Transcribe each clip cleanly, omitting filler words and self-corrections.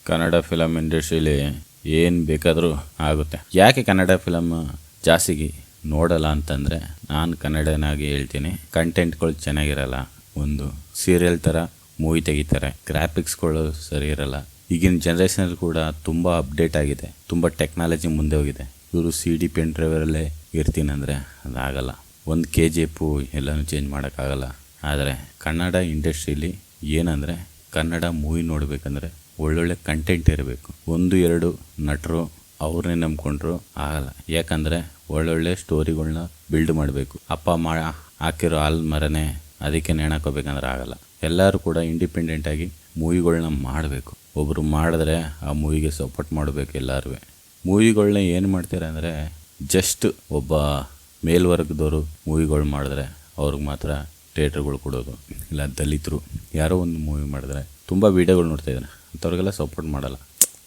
Kannada film ಇಂಡಸ್ಟ್ರೀಲಿ ಏನು ಬೇಕಾದರೂ ಆಗುತ್ತೆ. ಯಾಕೆ ಕನ್ನಡ ಫಿಲಮ್ ಜಾಸ್ತಿ ನೋಡಲ್ಲ ಅಂತಂದರೆ, ನಾನು ಕನ್ನಡನಾಗಿ ಹೇಳ್ತೀನಿ, ಕಂಟೆಂಟ್ಗಳು ಚೆನ್ನಾಗಿರಲ್ಲ. ಒಂದು ಸೀರಿಯಲ್ ಥರ ಮೂವಿ ತೆಗಿತಾರೆ, ಗ್ರಾಫಿಕ್ಸ್ಗಳು ಸರಿ ಇರಲ್ಲ. ಈಗಿನ ಜನ್ರೇಷನಲ್ಲಿ ಕೂಡ ತುಂಬ ಅಪ್ಡೇಟ್ ಆಗಿದೆ, ತುಂಬ ಟೆಕ್ನಾಲಜಿ ಮುಂದೆ ಹೋಗಿದೆ. ಇವರು CD ಪೆನ್ ಡ್ರೈವರಲ್ಲೇ ಇರ್ತೀನಂದರೆ ಅದಾಗಲ್ಲ. ಒಂದು KGF ಎಲ್ಲನೂ ಚೇಂಜ್ ಮಾಡೋಕ್ಕಾಗಲ್ಲ. ಆದರೆ ಕನ್ನಡ ಇಂಡಸ್ಟ್ರೀಲಿ ಏನಂದರೆ, ಕನ್ನಡ ಮೂವಿ ನೋಡಬೇಕಂದ್ರೆ ಒಳ್ಳೊಳ್ಳೆ ಕಂಟೆಂಟ್ ಇರಬೇಕು. 1-2 ನಟರು ಅವ್ರನ್ನೇ ನಂಬ್ಕೊಂಡ್ರು ಆಗಲ್ಲ. ಯಾಕಂದರೆ ಒಳ್ಳೊಳ್ಳೆ ಸ್ಟೋರಿಗಳ್ನ ಬಿಲ್ಡ್ ಮಾಡಬೇಕು. ಅಪ್ಪ ಹಾಕಿರೋ ಹಾಲು ಮರನೇ ಅದಕ್ಕೆ ನೇಣಾಕೋಬೇಕಂದ್ರೆ ಆಗಲ್ಲ. ಎಲ್ಲರೂ ಕೂಡ ಇಂಡಿಪೆಂಡೆಂಟಾಗಿ ಮೂವಿಗಳ್ನ ಮಾಡಬೇಕು. ಒಬ್ಬರು ಮಾಡಿದ್ರೆ ಆ ಮೂವಿಗೆ ಸಪೋರ್ಟ್ ಮಾಡಬೇಕು. ಎಲ್ಲರೂ ಮೂವಿಗಳ್ನ ಏನು ಮಾಡ್ತಾರೆ ಅಂದರೆ, ಜಸ್ಟ್ ಒಬ್ಬ ಮೇಲ್ವರ್ಗದವರು ಮೂವಿಗಳು ಮಾಡಿದ್ರೆ ಅವ್ರಿಗೆ ಮಾತ್ರ ಥಿಯೇಟ್ರ್ಗಳು ಕೊಡೋದು. ಇಲ್ಲ ದಲಿತರು ಯಾರೋ ಒಂದು ಮೂವಿ ಮಾಡಿದ್ರೆ ತುಂಬ ವೀಡಿಯೋಗಳು ನೋಡ್ತಾಯಿದ್ದಾರೆ, ಅಂಥವ್ರಿಗೆಲ್ಲ ಸಪೋರ್ಟ್ ಮಾಡಲ್ಲ.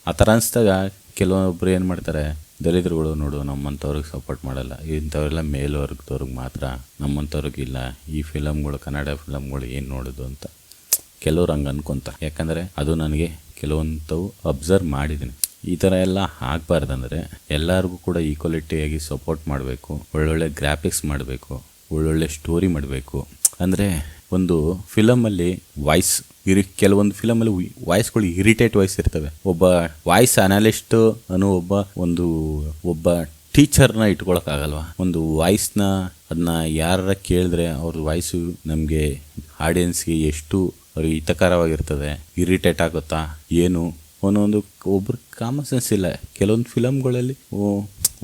ಆ ಥರ ಅನಿಸ್ದಾಗ ಕೆಲವೊಬ್ಬರು ಏನು ಮಾಡ್ತಾರೆ, ದಲಿತರುಗಳು ನೋಡು ನಮ್ಮಂಥವ್ರಿಗೆ ಸಪೋರ್ಟ್ ಮಾಡಲ್ಲ, ಇಂಥವರೆಲ್ಲ ಮೇಲ್ವರ್ಗದವ್ರಿಗೆ ಮಾತ್ರ, ನಮ್ಮಂಥವ್ರಿಗಿಲ್ಲ. ಈ ಫಿಲಮ್ಗಳು, ಕನ್ನಡ ಫಿಲಮ್ಗಳು ಏನು ನೋಡೋದು ಅಂತ ಕೆಲವ್ರು ಹಂಗೆ ಅನ್ಕೊತಾರೆ. ಯಾಕಂದರೆ ಅದು ನನಗೆ ಕೆಲವೊಂಥವು ಅಬ್ಸರ್ವ್ ಮಾಡಿದ್ದೀನಿ. ಈ ಥರ ಎಲ್ಲ ಆಗಬಾರ್ದಂದ್ರೆ ಎಲ್ಲರಿಗೂ ಕೂಡ ಈಕ್ವಾಲಿಟಿಯಾಗಿ ಸಪೋರ್ಟ್ ಮಾಡಬೇಕು. ಒಳ್ಳೊಳ್ಳೆ ಗ್ರಾಫಿಕ್ಸ್ ಮಾಡಬೇಕು, ಒಳ್ಳೊಳ್ಳೆ ಸ್ಟೋರಿ ಮಾಡಬೇಕು. ಅಂದರೆ ಒಂದು ಫಿಲಮಲ್ಲಿ ವಾಯ್ಸ್ ಕೆಲವೊಂದು ಫಿಲಮಲ್ಲಿ ವಾಯ್ಸ್ಗಳು ಇರಿಟೇಟ್ ವಾಯ್ಸ್ ಇರ್ತವೆ. ಒಬ್ಬ ವಾಯ್ಸ್ ಅನಾಲಿಸ್ಟು ಅನ್ನೋ ಒಬ್ಬ ಟೀಚರ್ನ ಇಟ್ಕೊಳಕ್ಕಾಗಲ್ವ. ಒಂದು ವಾಯ್ಸ್ನ ಅದನ್ನ ಯಾರ ಕೇಳಿದ್ರೆ ಅವ್ರ ವಾಯ್ಸು ನಮಗೆ ಆಡಿಯನ್ಸ್ಗೆ ಎಷ್ಟು ಅವ್ರಿಗೆ ಹಿತಕರವಾಗಿರ್ತದೆ, ಇರಿಟೇಟ್ ಆಗುತ್ತಾ ಏನು ಒಬ್ಬರು ಕಾಮನ್ ಸೆನ್ಸ್ ಇಲ್ಲ. ಕೆಲವೊಂದು ಫಿಲಮ್ಗಳಲ್ಲಿ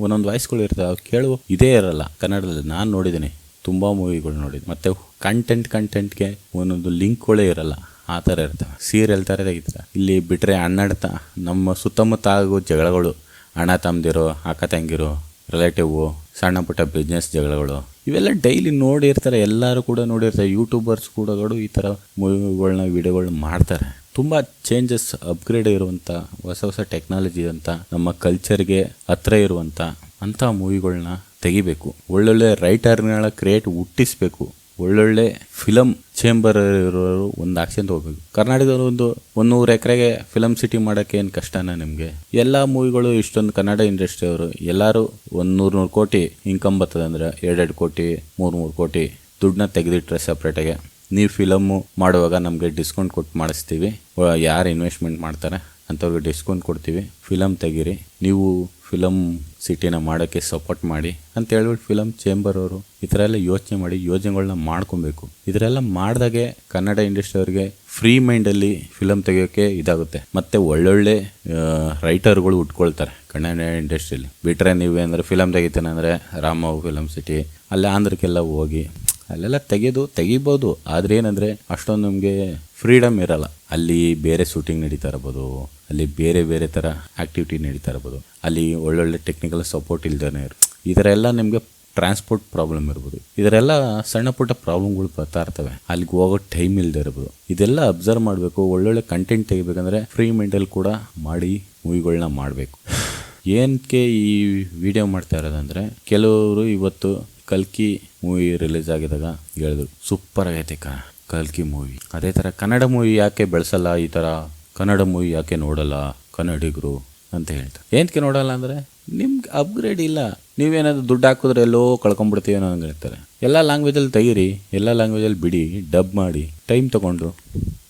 ಒಂದೊಂದು ವಾಯ್ಸ್ಗಳು ಇರ್ತವೆ, ಅವು ಕೇಳುವ ಇದೇ ಇರಲ್ಲ. ಕನ್ನಡದಲ್ಲಿ ನಾನು ನೋಡಿದ್ದೀನಿ, ತುಂಬ ಮೂವಿಗಳು ನೋಡಿದ್ದೀನಿ. ಮತ್ತು ಕಂಟೆಂಟ್ಗೆ ಒಂದೊಂದು ಲಿಂಕ್ಗಳೇ ಇರಲ್ಲ, ಆ ಥರ ಇರ್ತವೆ. ಸೀರಿಯಲ್ ಥರ ತೆಗಿತಾರೆ. ಇಲ್ಲಿ ಬಿಟ್ಟರೆ ನಮ್ಮ ಸುತ್ತಮುತ್ತ ಆಗೋ ಜಗಳಗಳು, ಅಣ್ಣ ತಮ್ಮದಿರೋ, ಅಕ್ಕ ತಂಗಿರೋ, ರಿಲೇಟಿವು, ಸಣ್ಣ ಪುಟ್ಟ ಬಿಸ್ನೆಸ್ ಜಗಳಗಳು, ಇವೆಲ್ಲ ಡೈಲಿ ನೋಡಿರ್ತಾರೆ. ಎಲ್ಲರೂ ಕೂಡ ನೋಡಿರ್ತಾರೆ. ಯೂಟ್ಯೂಬರ್ಸ್ ಕೂಡ ಈ ಥರ ಮೂವಿಗಳನ್ನ ವೀಡಿಯೋಗಳನ್ನ ಮಾಡ್ತಾರೆ. ತುಂಬ ಚೇಂಜಸ್, ಅಪ್ಗ್ರೇಡ್ ಇರುವಂಥ ಹೊಸ ಟೆಕ್ನಾಲಜಿ ಇರುವಂಥ, ನಮ್ಮ ಕಲ್ಚರ್ಗೆ ಹತ್ರ ಇರುವಂಥ ಅಂಥ ಮೂವಿಗಳನ್ನ ತೆಗಿಬೇಕು. ಒಳ್ಳೊಳ್ಳೆ ರೈಟರ್ಗಳ ಹುಟ್ಟಿಸ್ಬೇಕು. ಒಳ್ಳೊಳ್ಳೆ ಫಿಲಮ್ ಚೇಂಬರ್ ಇರೋರು ಒಂದು ಆಕ್ಷನ್ ತಗೋಬೇಕು. ಕರ್ನಾಟಕದಲ್ಲಿ 100 ಎಕರೆಗೆ ಫಿಲಮ್ ಸಿಟಿ ಮಾಡೋಕ್ಕೆ ಏನು ಕಷ್ಟನಾ ನಿಮಗೆ? ಎಲ್ಲ ಮೂವಿಗಳು ಇಷ್ಟೊಂದು ಕನ್ನಡ ಇಂಡಸ್ಟ್ರಿ ಅವರು ಎಲ್ಲರೂ 100 ಕೋಟಿ ಇನ್ಕಮ್ ಬರ್ತದೆ ಅಂದರೆ 2 ಕೋಟಿ 3 ಕೋಟಿ ದುಡ್ಡನ್ನ ತೆಗೆದಿಟ್ರೆ ಸಪ್ರೇಟಾಗೆ, ನೀವು ಫಿಲಮ್ಮು ಮಾಡುವಾಗ ನಮಗೆ ಡಿಸ್ಕೌಂಟ್ ಕೊಟ್ಟು ಮಾಡಿಸ್ತೀವಿ, ಯಾರು ಇನ್ವೆಸ್ಟ್ಮೆಂಟ್ ಮಾಡ್ತಾರೆ ಅಂಥವ್ರಿಗೆ ಡಿಸ್ಕೌಂಟ್ ಕೊಡ್ತೀವಿ, ಫಿಲಮ್ ತೆಗೀರಿ, ನೀವು ಫಿಲಮ್ ಸಿಟಿನ ಮಾಡೋಕ್ಕೆ ಸಪೋರ್ಟ್ ಮಾಡಿ ಅಂತ ಹೇಳ್ಬಿಟ್ಟು ಫಿಲಮ್ ಚೇಂಬರ್ ಅವರು ಈ ಥರ ಎಲ್ಲ ಯೋಜನೆಗಳನ್ನ ಮಾಡ್ಕೊಬೇಕು. ಇದರೆಲ್ಲ ಮಾಡಿದಾಗೆ ಕನ್ನಡ ಇಂಡಸ್ಟ್ರಿ ಅವ್ರಿಗೆ ಫ್ರೀ ಮೈಂಡಲ್ಲಿ ಫಿಲಮ್ ತೆಗಿಯೋಕ್ಕೆ ಇದಾಗುತ್ತೆ. ಮತ್ತು ಒಳ್ಳೊಳ್ಳೆ ರೈಟರ್ಗಳು ಉಟ್ಕೊಳ್ತಾರೆ ಕನ್ನಡ ಇಂಡಸ್ಟ್ರಿಯಲ್ಲಿ. ಬಿಟ್ಟರೆ ನೀವೇಂದರೆ ಫಿಲಮ್ ತೆಗಿತಾನೆ ಅಂದರೆ ರಾಮ ಫಿಲಮ್ ಸಿಟಿ ಅಲ್ಲೇ ಆಂಧ್ರಕ್ಕೆಲ್ಲ ಹೋಗಿ ಅಲ್ಲೆಲ್ಲ ತೆಗಿಬೋದು. ಆದರೆ ಏನಂದರೆ ಅಷ್ಟೊಂದು ನಮಗೆ ಫ್ರೀಡಮ್ ಇರಲ್ಲ. ಅಲ್ಲಿ ಬೇರೆ ಶೂಟಿಂಗ್ ನಡೀತಾ ಇರ್ಬೋದು, ಅಲ್ಲಿ ಬೇರೆ ಥರ ಆ್ಯಕ್ಟಿವಿಟಿ ನಡೀತಾ ಇರ್ಬೋದು, ಅಲ್ಲಿ ಒಳ್ಳೊಳ್ಳೆ ಟೆಕ್ನಿಕಲ್ ಸಪೋರ್ಟ್ ಇಲ್ದೇ ಈ ಥರ ಎಲ್ಲ ನಿಮಗೆ ಟ್ರಾನ್ಸ್ಪೋರ್ಟ್ ಪ್ರಾಬ್ಲಮ್ ಇರ್ಬೋದು. ಇದರೆಲ್ಲ ಸಣ್ಣ ಪುಟ್ಟ ಪ್ರಾಬ್ಲಮ್ಗಳು ಬರ್ತಾ ಇರ್ತವೆ. ಅಲ್ಲಿಗೆ ಹೋಗೋ ಟೈಮ್ ಇಲ್ಲದೆ ಇರ್ಬೋದು. ಇದೆಲ್ಲ ಅಬ್ಸರ್ವ್ ಮಾಡಬೇಕು. ಒಳ್ಳೊಳ್ಳೆ ಕಂಟೆಂಟ್ ತೆಗಿಬೇಕಂದ್ರೆ ಫ್ರೀ ಮೈಂಡಲ್ಲಿ ಕೂಡ ಮಾಡಿ ಮೂವಿಗಳನ್ನ ಮಾಡಬೇಕು. ಏನಕ್ಕೆ ಈ ವಿಡಿಯೋ ಮಾಡ್ತಾ ಇರೋದಂದರೆ, ಕೆಲವರು ಇವತ್ತು ಕಲ್ಕಿ ಮೂವಿ ರಿಲೀಸ್ ಆಗಿದಾಗ ಹೇಳಿದ್ರು, ಸೂಪರ್ ಆಗೈತೆ ಕಲ್ಕಿ ಮೂವಿ. ಅದೇ ಥರ ಕನ್ನಡ ಮೂವಿ ಯಾಕೆ ಬೆಳೆಸಲ್ಲ, ಈ ಥರ ಕನ್ನಡ ಮೂವಿ ಯಾಕೆ ನೋಡಲ್ಲ ಕನ್ನಡಿಗರು ಅಂತ ಹೇಳ್ತಾರೆ. ಏನಕ್ಕೆ ನೋಡಲ್ಲ ಅಂದರೆ, ನಿಮ್ಗೆ ಅಪ್ಗ್ರೇಡ್ ಇಲ್ಲ. ನೀವೇನಾದರೂ ದುಡ್ಡು ಹಾಕಿದ್ರೆ ಎಲ್ಲೋ ಕಳ್ಕೊಂಡ್ಬಿಡ್ತೀವಿ ಅನ್ನೋ ಹಂಗೆ ಹೇಳ್ತಾರೆ. ಎಲ್ಲ ಲ್ಯಾಂಗ್ವೇಜಲ್ಲಿ ತೆಗೀರಿ, ಎಲ್ಲ ಲ್ಯಾಂಗ್ವೇಜಲ್ಲಿ ಬಿಡಿ, ಡಬ್ ಮಾಡಿ, ಟೈಮ್ ತೊಗೊಂಡ್ರು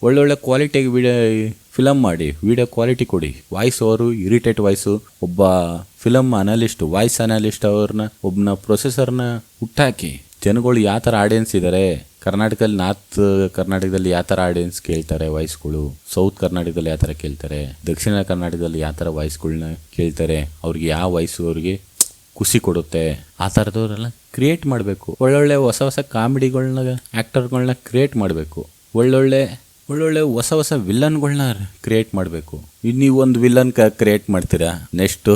ಒಳ್ಳೊಳ್ಳೆ ಕ್ವಾಲಿಟಿಯಾಗಿ ಫಿಲಮ್ ಮಾಡಿ, ವಿಡಿಯೋ ಕ್ವಾಲಿಟಿ ಕೊಡಿ. ವಾಯ್ಸ್ ಅವರು ಇರಿಟೇಟ್ ವಾಯ್ಸು, ಒಬ್ಬ ಫಿಲಮ್ ಅನಾಲಿಸ್ಟು, ವಾಯ್ಸ್ ಅನಾಲಿಸ್ಟ್ ಅವ್ರನ್ನ ಒಬ್ಬನ ಪ್ರೊಸೆಸರ್ನ ಹುಟ್ಟಾಕಿ ಜನಗಳು ಯಾವ ಥರ ಆಡಿಯನ್ಸ್ ಇದ್ದಾರೆ, ಕರ್ನಾಟಕದಲ್ಲಿ ನಾರ್ತ್ ಕರ್ನಾಟಕದಲ್ಲಿ ಯಾವ ಥರ ಆಡಿಯನ್ಸ್ ಕೇಳ್ತಾರೆ ವಾಯ್ಸ್ಗಳು, ಸೌತ್ ಕರ್ನಾಟಕದಲ್ಲಿ ಯಾವ ಥರ ಕೇಳ್ತಾರೆ, ದಕ್ಷಿಣ ಕರ್ನಾಟಕದಲ್ಲಿ ಯಾವ ಥರ ವಾಯ್ಸ್ಗಳನ್ನ ಕೇಳ್ತಾರೆ, ಅವ್ರಿಗೆ ಯಾವ ವಾಯ್ಸು ಅವ್ರಿಗೆ ಖುಷಿ ಕೊಡುತ್ತೆ, ಆ ಥರದವ್ರೆಲ್ಲ ಕ್ರಿಯೇಟ್ ಮಾಡಬೇಕು. ಒಳ್ಳೊಳ್ಳೆ ಹೊಸ ಕಾಮಿಡಿಗಳನ್ನ, ಆ್ಯಕ್ಟರ್ಗಳನ್ನ ಕ್ರಿಯೇಟ್ ಮಾಡಬೇಕು. ಒಳ್ಳೊಳ್ಳೆ ಹೊಸ ವಿಲ್ಲನ್ಗಳನ್ನ ಕ್ರಿಯೇಟ್ ಮಾಡಬೇಕು. ನೀವು ಒಂದು ವಿಲ್ಲನ್ ಕ್ರಿಯೇಟ್ ಮಾಡ್ತೀರಾ, ನೆಕ್ಸ್ಟು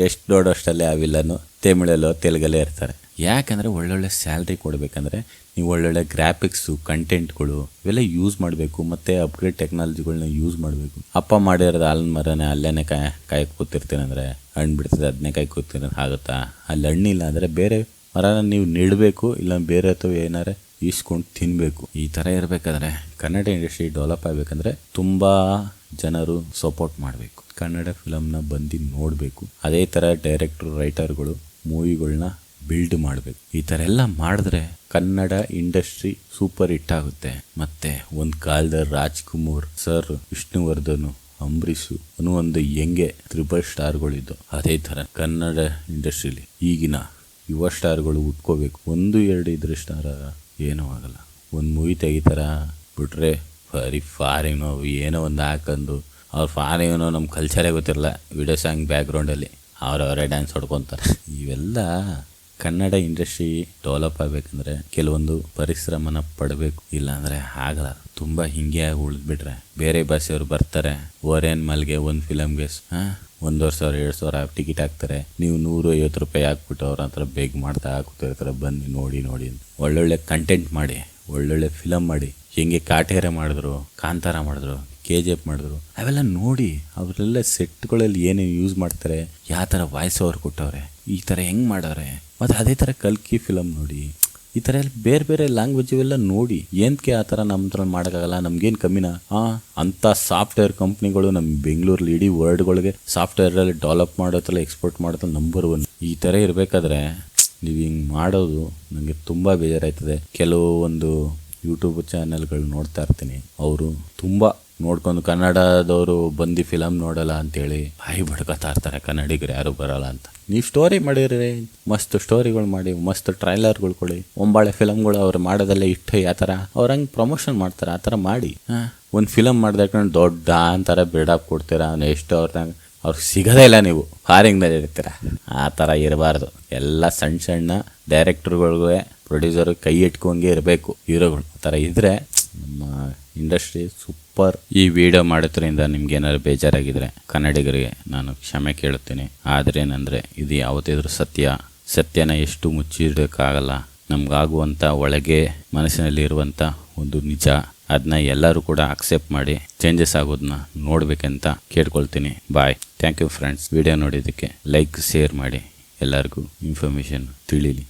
ನೆಕ್ಸ್ಟ್ ನೋಡೋಷ್ಟಲ್ಲೇ ಆ ವಿಲ್ಲನ್ನು ತಮಿಳಲ್ಲೋ ತೆಲುಗಲ್ಲೇ ಇರ್ತಾರೆ. ಯಾಕಂದರೆ ಒಳ್ಳೊಳ್ಳೆ ಸ್ಯಾಲ್ರಿ ಕೊಡಬೇಕಂದ್ರೆ ನೀವು ಒಳ್ಳೊಳ್ಳೆ ಗ್ರಾಫಿಕ್ಸು, ಕಂಟೆಂಟ್ಗಳು ಇವೆಲ್ಲ ಯೂಸ್ ಮಾಡಬೇಕು. ಮತ್ತು ಅಪ್ಗ್ರೇಡ್ ಟೆಕ್ನಾಲಜಿಗಳನ್ನ ಯೂಸ್ ಮಾಡಬೇಕು. ಅಪ್ಪ ಮಾಡಿರೋದು ಹಾಲಿನ ಮರನೇ ಅಲ್ಲೇನೆ ಕಾಯಕ್ಕೆ ಕೂತಿರ್ತೀನಿ ಅಂದರೆ ಹಣ್ಣು ಬಿಡ್ತದೆ, ಅದನ್ನೇ ಕಾಯಿ ಕೂತಿರೋದು ಆಗುತ್ತಾ? ಅಲ್ಲಿ ಹಣ್ಣಿಲ್ಲ ಅಂದರೆ ಬೇರೆ ಮರನ ನೀವು ನೆಡಬೇಕು, ಇಲ್ಲ ಬೇರೆ ಅಥವಾ ಏನಾರೆ ಈಸ್ಕೊಂಡು ತಿನ್ನಬೇಕು. ಈ ಥರ ಇರಬೇಕಾದ್ರೆ ಕನ್ನಡ ಇಂಡಸ್ಟ್ರಿ ಡೆವಲಪ್ ಆಗಬೇಕಂದ್ರೆ ತುಂಬ ಜನರು ಸಪೋರ್ಟ್ ಮಾಡಬೇಕು. ಕನ್ನಡ ಫಿಲಮ್ನ ಬಂದು ನೋಡಬೇಕು. ಅದೇ ಥರ ಡೈರೆಕ್ಟ್ರು, ರೈಟರ್ಗಳು ಮೂವಿಗಳನ್ನ ಬಿಲ್ಡ್ ಮಾಡಬೇಕು. ಈ ಥರ ಎಲ್ಲ ಮಾಡಿದ್ರೆ ಕನ್ನಡ ಇಂಡಸ್ಟ್ರಿ ಸೂಪರ್ ಹಿಟ್ ಆಗುತ್ತೆ. ಮತ್ತು ಒಂದು ಕಾಲದಲ್ಲಿ ರಾಜ್ಕುಮಾರ್ ಸರ್, ವಿಷ್ಣುವರ್ಧನ್, ಅಂಬರೀಷು ಅನ್ನೋ ಒಂದು ಹೆಂಗೆ ತ್ರಿಬಲ್ ಸ್ಟಾರ್ಗಳಿದ್ದು, ಅದೇ ಥರ ಕನ್ನಡ ಇಂಡಸ್ಟ್ರಿಲಿ ಈಗಿನ ಯುವ ಸ್ಟಾರ್ಗಳು ಉಟ್ಕೋಬೇಕು. 1-2 ಇದ್ರೆ ಸ್ಟಾರ್ ಏನೂ ಆಗಲ್ಲ. ಒಂದು ಮೂವಿ ತೆಗಿತಾರ ಬಿಟ್ರೆ ಬರೀ ಫಾರಿನೋ ಏನೋ ಒಂದು ಹಾಕೊಂಡು ಅವ್ರು ಫಾರಿನೋ ನಮ್ಮ ಕಲ್ಚರೇ ಗೊತ್ತಿರಲ್ಲ, ವಿಡಿಯೋ ಸಾಂಗ್ ಬ್ಯಾಕ್ಗ್ರೌಂಡಲ್ಲಿ ಅವರವರೇ ಡ್ಯಾನ್ಸ್ ಹೊಡ್ಕೊತಾರೆ. ಇವೆಲ್ಲ ಕನ್ನಡ ಇಂಡಸ್ಟ್ರಿ ಡೆವಲಪ್ ಆಗಬೇಕಂದ್ರೆ ಕೆಲವೊಂದು ಪರಿಶ್ರಮನ ಪಡಬೇಕು, ಇಲ್ಲಾಂದರೆ ಆಗಲ್ಲ. ತುಂಬ ಹಿಂಗೆ ಆಗಿ ಉಳಿದ್ಬಿಟ್ರೆ ಬೇರೆ ಭಾಷೆಯವರು ಬರ್ತಾರೆ, ಓರೇನ್ ಮಲ್ಗೆ ಒಂದು ಫಿಲಮ್ಗೆ 1,000-2,000 ಟಿಕೆಟ್ ಹಾಕ್ತಾರೆ. ನೀವು 150 ರೂಪಾಯಿ ಹಾಕ್ಬಿಟ್ಟು ಅವ್ರ ಹತ್ರ ಬೇಗ ಮಾಡ್ತಾ ಹಾಕ್ತಿರ್ತಾರೆ, ಬನ್ನಿ ನೋಡಿ ಅಂತ. ಒಳ್ಳೊಳ್ಳೆ ಕಂಟೆಂಟ್ ಮಾಡಿ, ಒಳ್ಳೊಳ್ಳೆ ಫಿಲಮ್ ಮಾಡಿ. ಹೆಂಗೆ ಕಾಟೇರ ಮಾಡಿದ್ರು, ಕಾಂತಾರ ಮಾಡಿದ್ರು, KGF ಮಾಡಿದ್ರು, ಅವೆಲ್ಲ ನೋಡಿ. ಅವರೆಲ್ಲ ಸೆಟ್ಗಳಲ್ಲಿ ಏನೇನು ಯೂಸ್ ಮಾಡ್ತಾರೆ, ಯಾವ ಥರ ವಾಯ್ಸ್ ಓವರ್ ಕೊಟ್ಟವ್ರೆ, ಈ ಥರ ಹೆಂಗೆ ಮಾಡವ್ರೆ. ಮತ್ತು ಅದೇ ಥರ ಕಲ್ಕಿ ಫಿಲಮ್ ನೋಡಿ. ಈ ಥರ ಎಲ್ಲ ಬೇರೆ ಬೇರೆ ಲ್ಯಾಂಗ್ವೇಜ್ ಇವೆಲ್ಲ ನೋಡಿ. ಏನಕ್ಕೆ ಆ ಥರ ನಮ್ಮ ಹತ್ರ ಮಾಡೋಕ್ಕಾಗಲ್ಲ? ನಮ್ಗೇನು ಕಮ್ಮಿನಾ? ಅಂಥ ಸಾಫ್ಟ್ವೇರ್ ಕಂಪ್ನಿಗಳು ನಮ್ಮ ಬೆಂಗಳೂರಲ್ಲಿ ಇಡೀ ವರ್ಲ್ಡ್ಗಳಿಗೆ ಸಾಫ್ಟ್ವೇರಲ್ಲಿ ಡೆವಲಪ್ ಮಾಡೋದ್ರಲ್ಲಿ ಎಕ್ಸ್ಪೋರ್ಟ್ ಮಾಡೋದ್ರಲ್ಲಿ ನಂಬರ್ 1. ಈ ಥರ ಇರಬೇಕಾದ್ರೆ ನೀವು ಹಿಂಗೆ ಮಾಡೋದು ನನಗೆ ತುಂಬ ಬೇಜಾರಾಯ್ತದೆ. ಕೆಲವೊಂದು ಯೂಟ್ಯೂಬ್ ಚಾನೆಲ್ಗಳು ನೋಡ್ತಾ ಇರ್ತೀನಿ, ಅವರು ತುಂಬ ನೋಡ್ಕೊಂಡು ಕನ್ನಡದವರು ಬಂದು ಫಿಲಮ್ ನೋಡಲ್ಲ ಅಂತೇಳಿ ಬಾಯಿ ಬಡ್ಕೊತಾ ಇರ್ತಾರೆ, ಕನ್ನಡಿಗರು ಯಾರು ಬರೋಲ್ಲ ಅಂತ. ನೀವು ಸ್ಟೋರಿ ಮಾಡಿರಿ, ಮಸ್ತ್ ಸ್ಟೋರಿಗಳು ಮಾಡಿ, ಮಸ್ತ್ ಟ್ರೈಲರ್ಗಳು ಕೊಡಿ. ಒಂಬಾಳೆ ಫಿಲಮ್ಗಳು ಅವ್ರು ಮಾಡೋದೆಲ್ಲ ಇಟ್ಟು ಯಾವ ಥರ ಅವ್ರು ಹಂಗೆ ಪ್ರಮೋಷನ್ ಮಾಡ್ತಾರೆ, ಆ ಥರ ಮಾಡಿ. ಒಂದು ಫಿಲಮ್ ಮಾಡ್ದಾಕೊಂಡು ದೊಡ್ಡ ಅಂತಾರೆ ಬಿಲ್ಡಪ್ ಕೊಡ್ತೀರಾ, ಎಷ್ಟು ಅವ್ರಿಗೆ ಸಿಗೋದೇ ಇಲ್ಲ. ನೀವು ಫಾರಿಂಗ್ನಲ್ಲಿ ಇರ್ತೀರ. ಆ ಥರ ಇರಬಾರ್ದು. ಎಲ್ಲ ಸಣ್ಣ ಸಣ್ಣ ಡೈರೆಕ್ಟರ್ಗಳಿಗೆ, ಪ್ರೊಡ್ಯೂಸರ್ಗೆ ಕೈ ಇಟ್ಕೊಂಡೇ ಇರಬೇಕು ಹೀರೋಗಳು. ಆ ಥರ ಇದ್ದರೆ ನಮ್ಮ ಇಂಡಸ್ಟ್ರಿ ಸೂಪರ್. ಈ ವಿಡಿಯೋ ಮಾಡೋದ್ರಿಂದ ನಿಮ್ಗೆ ಏನಾದ್ರು ಬೇಜಾರಾಗಿದ್ರೆ ಕನ್ನಡಿಗರಿಗೆ ನಾನು ಕ್ಷಮೆ ಕೇಳುತ್ತೇನೆ. ಆದರೆ ಏನಂದರೆ ಇದು ಯಾವುದಾದ್ರೂ ಸತ್ಯನ ಎಷ್ಟು ಮುಚ್ಚಿಡೋಕ್ಕಾಗಲ್ಲ. ನಮಗಾಗುವಂಥ ಒಳಗೆ ಮನಸ್ಸಿನಲ್ಲಿ ಇರುವಂಥ ಒಂದು ನಿಜ, ಅದನ್ನ ಎಲ್ಲರೂ ಕೂಡ ಅಕ್ಸೆಪ್ಟ್ ಮಾಡಿ ಚೇಂಜಸ್ ಆಗೋದನ್ನ ನೋಡಬೇಕಂತ ಕೇಳ್ಕೊಳ್ತೀನಿ. Bye. Thank you friends. Video ನೋಡಿದ್ದಕ್ಕೆ ಲೈಕ್, ಶೇರ್ ಮಾಡಿ, ಎಲ್ಲರಿಗೂ ಇನ್ಫಾರ್ಮೇಷನ್ ತಿಳಿಲಿ.